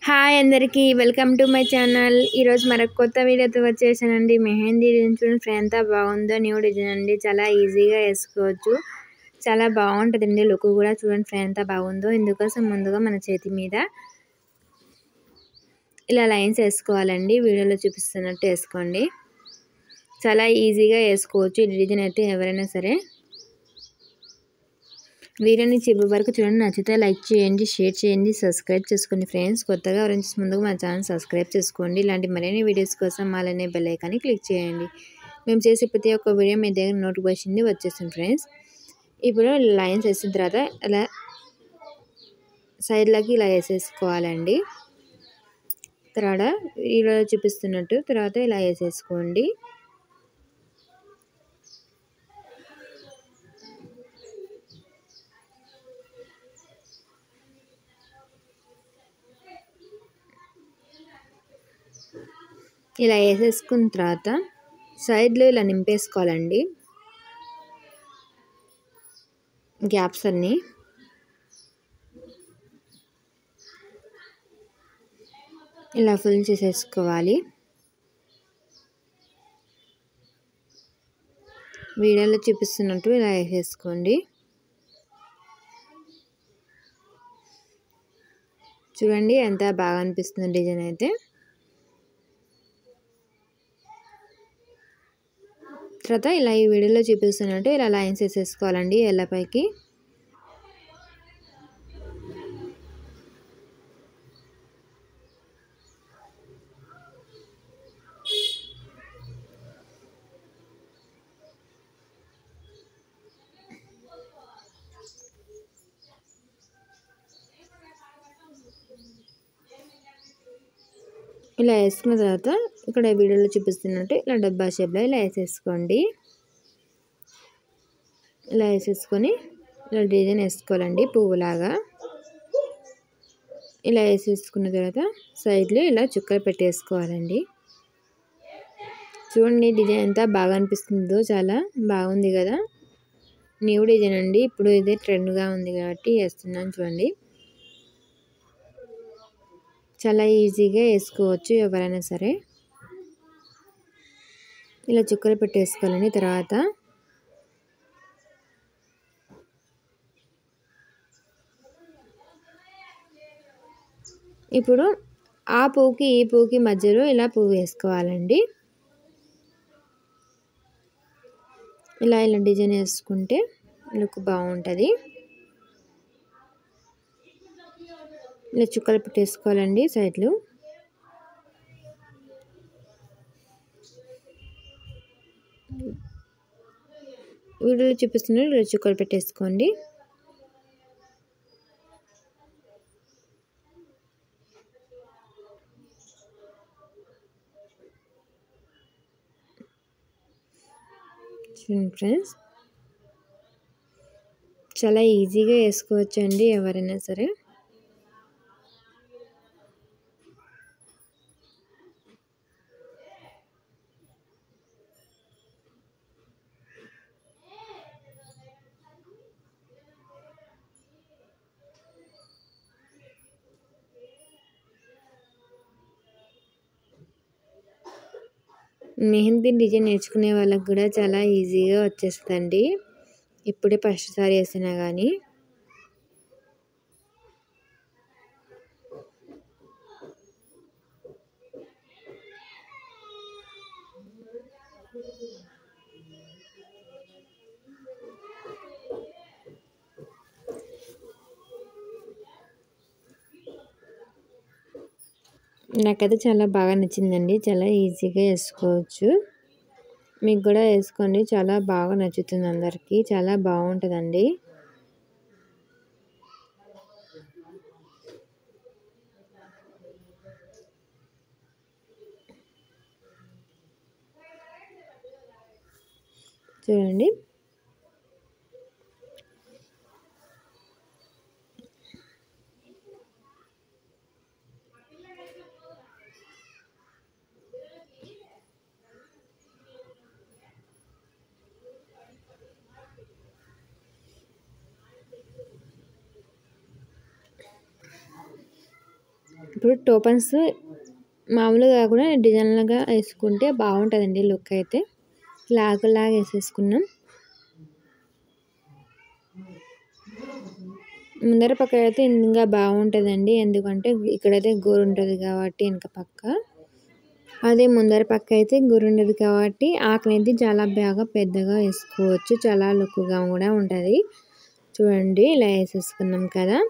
Hi అందరికీ welcome to my channel. ఈరోజు మరొక కొత్త వీడియోతో వచ్చేసానండి. మెహందీ డిజైన్ చూడండి ఫ్రెండ్ ఎంత బాగుందో. న్యూ డిజైన్ అండి, చాలా ఈజీగా వేసుకోవచ్చు. చాలా బాగుంటుందండి లుక్ కూడా. చూడండి ఫ్రెండ్ ఎంత బాగుందో. ఇందుకోసం ముందుగా మన చేతి మీద ఇలా లైన్స్ వేసుకోవాలండి. వీడియోలో చూపిస్తున్నట్టు వేసుకోండి. చాలా ఈజీగా వేసుకోవచ్చు ఈ డిజైన్ అయితే ఎవరైనా సరే. వీడియోని చివరి వరకు చూడండి. నచ్చితే లైక్ చేయండి, షేర్ చేయండి, సబ్స్క్రైబ్ చేసుకోండి ఫ్రెండ్స్. కొత్తగా ఎవరైనా ముందుగా మా ఛానల్ సబ్స్క్రైబ్ చేసుకోండి. ఇలాంటి మరిన్ని వీడియోస్ కోసం అలానే బెల్ ఐకాన్ని క్లిక్ చేయండి. మేము చేసే ప్రతి ఒక్క వీడియో మీ దగ్గర నోటిఫికేషన్ వచ్చేస్తుంది ఫ్రెండ్స్. ఇప్పుడు లైన్స్ వేసిన తర్వాత ఇలా సైడ్లకి ఇలా వేసేసుకోవాలండి. తర్వాత వీడియోలో చూపిస్తున్నట్టు తర్వాత ఇలా వేసేసుకోండి. ఇలా వేసేసుకున్న తర్వాత సైడ్లో ఇలా నింపేసుకోవాలండి గ్యాప్స్ అన్నీ. ఇలా ఫుల్ చేసేసుకోవాలి. వీడియోలో చూపిస్తున్నట్టు ఇలా వేసేసుకోండి. చూడండి ఎంత బాగా అనిపిస్తుంది డిజైన్ అయితే. తర్వాత ఇలా ఈ వీడియోలో చూపిస్తున్నట్టు ఇలా లైన్స్ వేసేసుకోవాలండి ఎల్లపైకి. ఇలా వేసుకున్న తర్వాత ఇక్కడ వీడియోలో చూపిస్తున్నట్టు ఇలా డబ్బా షేప్లో ఇలా వేసేసుకోండి. ఇలా వేసేసుకొని ఇలా డిజైన్ వేసుకోవాలండి పువ్వులాగా. ఇలా వేసేసుకున్న తర్వాత సైడ్లో ఇలా చుక్కలు పెట్టేసుకోవాలండి. చూడండి డిజైన్ ఎంత బాగా అనిపిస్తుందో. చాలా బాగుంది కదా. న్యూ డిజైన్ అండి, ఇప్పుడు ఇదే ట్రెండ్గా ఉంది కాబట్టి వేస్తున్నాను చూడండి. చాలా ఈజీగా వేసుకోవచ్చు ఎవరైనా సరే. ఇలా చుక్కలు పెట్టేసుకోవాలండి. తర్వాత ఇప్పుడు ఆ పువ్వుకి ఈ పువ్వుకి మధ్యలో ఇలా పువ్వు వేసుకోవాలండి. ఇలా ఇలా డిజైన్ వేసుకుంటే లుక్ బాగుంటుంది. ఇలా చుక్కలు పెట్టేసుకోవాలండి సైడ్లు. వీడియోలో చూపిస్తున్నారు ఇలా చుక్కలు పెట్టేసుకోండి. చూడండి ఫ్రెండ్స్, చాలా ఈజీగా వేసుకోవచ్చు అండి ఎవరైనా సరే. మెహందీ డిజైన్ నేర్చుకునే వాళ్ళకి కూడా చాలా ఈజీగా వచ్చేస్తుందండి, ఇప్పుడే ఫస్ట్ సారి వేసినా కానీ. నాకైతే చాలా బాగా నచ్చిందండి. చాలా ఈజీగా వేసుకోవచ్చు. మీకు కూడా వేసుకోండి, చాలా బాగా నచ్చుతుంది అందరికీ. చాలా బాగుంటుందండి. చూడండి ఇప్పుడు టోపన్స్ మామూలుగా కూడా డిజైన్లుగా వేసుకుంటే బాగుంటుందండి లుక్ అయితే. లాగా వేసేసుకున్నాం. ముందర పక్క అయితే ఇంకా బాగుంటుందండి, ఎందుకంటే ఇక్కడైతే గోరు ఉంటుంది కాబట్టి వెనక పక్క. అదే ముందర పక్క అయితే గోరు ఉండదు కాబట్టి ఆకునైతే చాలా బాగా పెద్దగా వేసుకోవచ్చు, చాలా లుక్గా కూడా ఉంటుంది. చూడండి ఇలా వేసేసుకున్నాం కదా,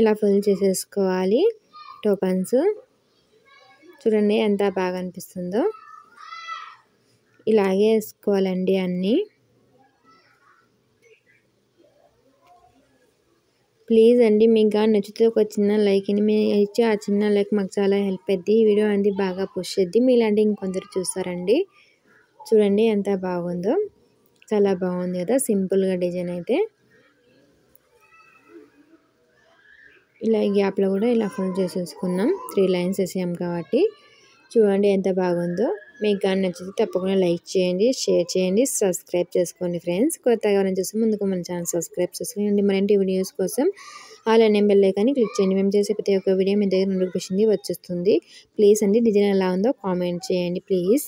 ఇలా ఫుల్ చేసేసుకోవాలి టోపన్స్. చూడండి ఎంత బాగా అనిపిస్తుందో. ఇలాగే వేసుకోవాలండి అన్నీ. ప్లీజ్ అండి, మీకు కానీ నచ్చితే ఒక చిన్న లైక్ అని మీరు ఇచ్చి, ఆ చిన్న లైక్ మాకు చాలా హెల్ప్ అవుద్ది. ఈ వీడియో అనేది బాగా పుష్ చేద్ది, మీలాంటి ఇంకొందరు చూస్తారండి. చూడండి ఎంత బాగుందో, చాలా బాగుంది కదా సింపుల్గా డిజైన్ అయితే. ఇలా గ్యాప్లో కూడా ఇలా ఫుల్ చేసేసుకున్నాం, 3 లైన్స్ వేసాం కాబట్టి. చూడండి ఎంత బాగుందో. మీకు కానీ నచ్చితే తప్పకుండా లైక్ చేయండి, షేర్ చేయండి, సబ్స్క్రైబ్ చేసుకోండి ఫ్రెండ్స్. కొత్తగా ఎవరైనా చూస్తే ముందుగా మన ఛానల్ సబ్స్క్రైబ్ చేసుకోండి. మరింటి వీడియోస్ కోసం ఆల్ అనే బెల్ ఐకాన్ని క్లిక్ చేయండి. మేము చేసే ప్రతి ఒక్క వీడియో మీ దగ్గర నోటిఫికేషన్ వచ్చేస్తుంది. ప్లీజ్ అండి, డిజైన్ ఎలా ఉందో కామెంట్ చేయండి ప్లీజ్.